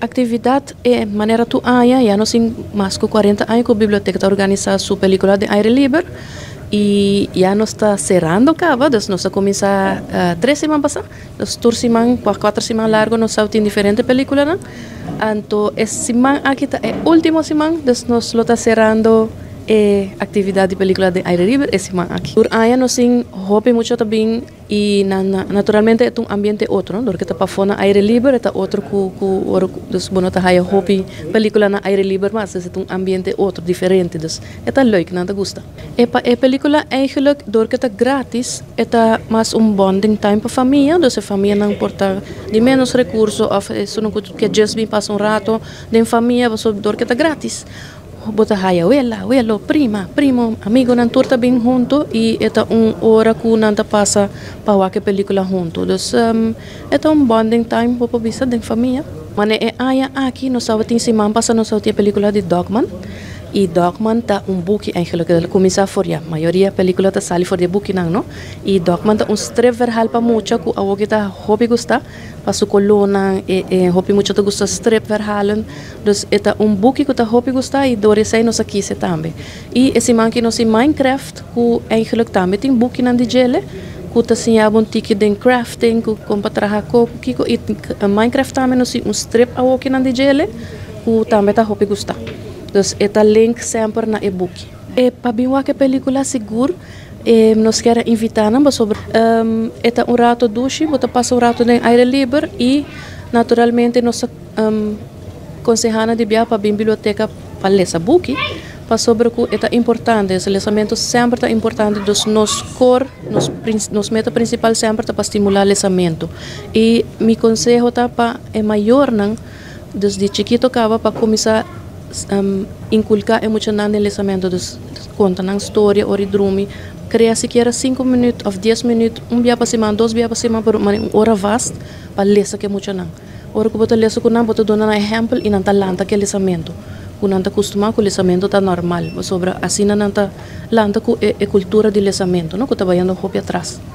actividad maneira tu aya, já não tem mais que 40 anos que a biblioteca está organizando sua película de aire livre e já não está cerrando acaba, então nós começar 3 semanas passadas, nós 2 semanas, 4 semanas largo, nós tem diferentes películas, né? Então, essa semana aqui é a última semana, então nós está cerrando atividade de película de aire livre essa semana aqui. Por aí nós temos hobby muito também e naturalmente é um ambiente outro, não? Porque está para fora aire livre, é outro dus bono tá haya hobby película na aire livre, mas é um ambiente outro, diferente, dus é leuk, não te gusta. E película eigenlijk door que tá grátis, é mais bonding time para família, dus a família não importa de menos recursos, ou se não que just bem passa rato, de família, door que tá grátis. Bota haya abuelo, primo, amigo nan turta bem junto e eta hora que nanta passa para ver película junto. Então, é bonding time para vista de família. Mas aya aqui nós só tem semana passa nós só tem película de Dogman. E Dogman tá boek eigenlijk que começa for ja, maioria película tá sali for de boek não? E Dogman tá strip verhaal pa mucha ku awo kita hobby gusta, pasu kolona hobby mucha tá gusta strip verhalen. Dus eta boek que tá hobby gusta e dore sei nós aqui se também. E esse man que nós Minecraft ku eigenlijk também tem boek nan de gele. Kuta sinhaba tiki den crafting ku compatraha ko kiko Minecraft também nós strip awo que nan de gele ku também tá hobby gusta. Dus esta link sempre na e-book. Para ver que película seguro, nós queremos invitar sobre esta rato duche, bota passa rato em aire livre e naturalmente nós aconselhamos de viajar para a biblioteca para ler esse book, para sobre que é importante, esse lesamento sempre é importante, dos nos meta principal sempre para estimular o lesamento. E meu conselho é maior, desde chiquito acaba para começar inculcar emocional no lesamento, conta uma história ou drome, criar sequer 5 minutos ou 10 minutos, dia para semana, 2 dias para semana, por uma hora vasta para ler que emocional. Ora que você lê que não, você dá um exemplo e não talanta que lesamento. Quando não acostumado com o lesamento tá normal, sobre assim não tá lanta com a cultura de lesamento, não que tá vendo hobby atrás.